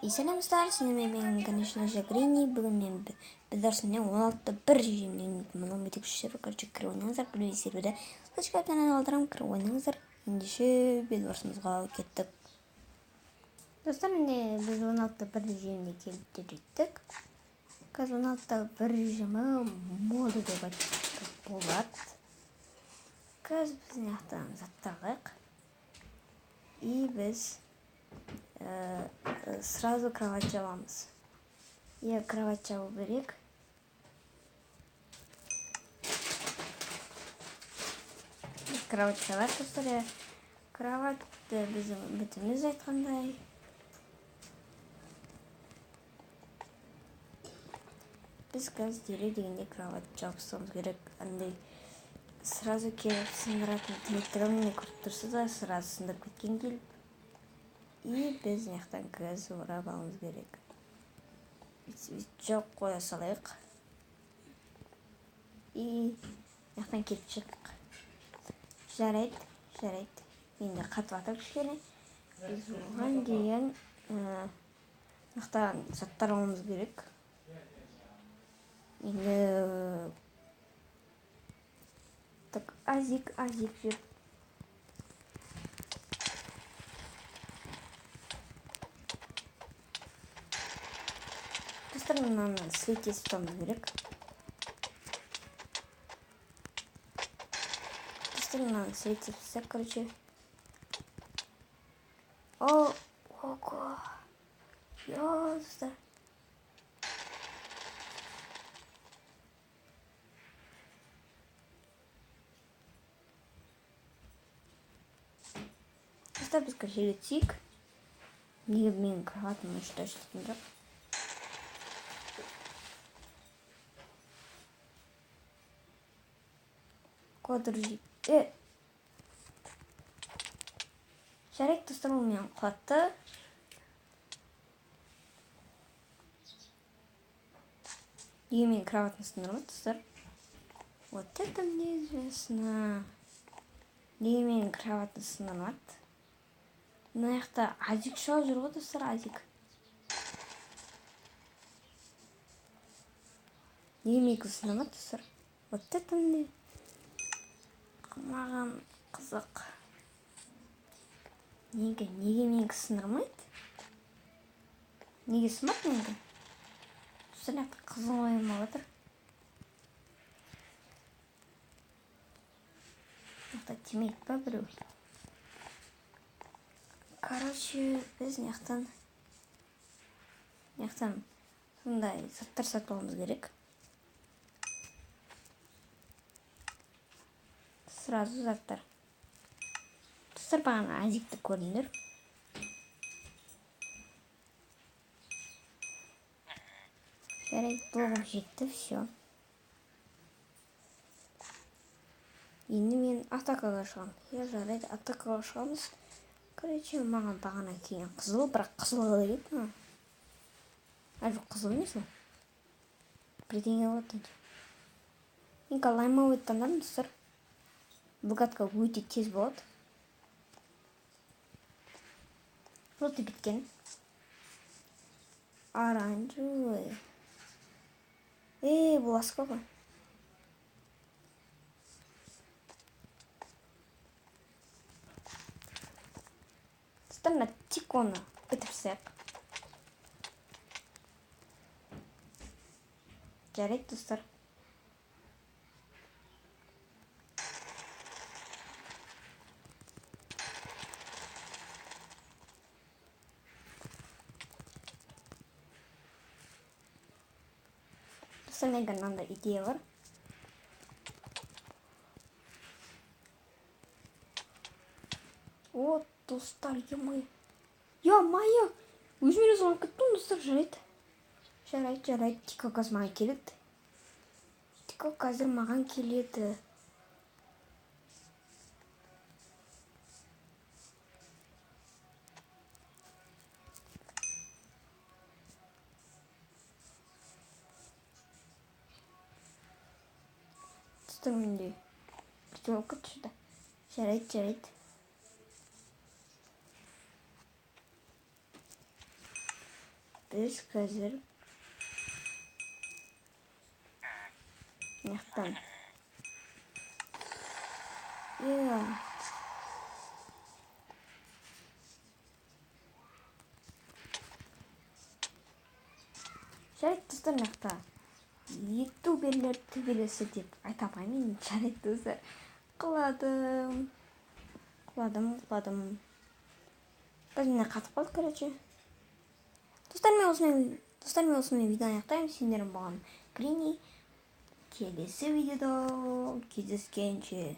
Selamlar, benim Ganesh'la Jagrini. Bugün bir dersine 16'da bir rejiminin bunun bitik şişir karşı kırvanızlar kulübü servide başka bir tane aldıram kırvanızlar endişe bir dersimize kettik. Dostlar biz 16'da bir rejimini keltirdik. Kız 16'da bir rejimi modu деп айтып болады. Kız bizning yaxtamiz attaq. И biz сразу кровать жабамыз. Я кровать жабу керек. Кровать жабат достар. Кровать біздің бітіміз айтқандай. Біз қазір дереу дегенде кровать жабыстығымыз керек. Андай сразу келіп сындыратын тілектеріміне көріп тұрса да сразу сындырып кеткен келіп. И біз мынаяқтан газ орап алуымыз керек. Жауып қоя салайық. И мынаяқтан кетіп шықтық. Жарайды. Енді қатып жатыр кішкене. Біз оған дейін мынаяқтан заттар алуымыз керек. Енді так азик жүр. Достар, мынаны светесіп ұстауымыз керек. Достар, мынаны светесіп ұстап, короче. Ого! Йо, достар. Достар, біз көшеге түсейік. Неге менің кроватым ұшта жеткен жоқ? Квадржик. Жарайды достар, ол менің құлатты. Неге менің кроватым сындырмады достар? Вот это мне известно. Неге менің кроватым сындырмады? Мына жақта азик шығып жүр ғой достар, азик. Неге менікі сындырмады достар? Вот это мне маған қызық. Неге менікі сындырмайды? Неге сындырмады менікі? Достар, жақта қызыл ойым болып жатыр. Жақта тимейді ба біреу? Короче, біз мынаяқтан сондай заттар сатып алуымыз керек. Сразу заттар. Достар, бағана азикті көрдіңдер. Жарайды, блогым жетті, все. Енді мен атакаға шығам. Жарайды, атакаға шығамыз. Короче, маған бағана кейін қызыл, бірақ қызыл керек ма? Жоқ, қызыл емес ол. Бірдеңе болады. Мен лаймовый таңдадым достар. Бұлғатқа өте тез болады. Просто біткен. Оранжевый. Бұл асқа ғой. Достар, тек оны бітірсек. Жарайды достар. Достар, менде мынандай идея бар. Вот, достар, е-мое. Өзімен өзі алып кеттім, достар, жарайды. Жарайды. Тико қазір маған келеді. Достар, менде бірдеңе алып кетті шыда. Жарайды. Біз қазір Яқтан. Жарайды достар, мақта ютуберлер төбелесі деп айта алмаймын. Жарайды достар, құладым. Біз міне қатып қалдық, короче. Достар, мен осымен видеоны аяқтаймын. Сендерім болған Грини. Келесі видеода кездескенше.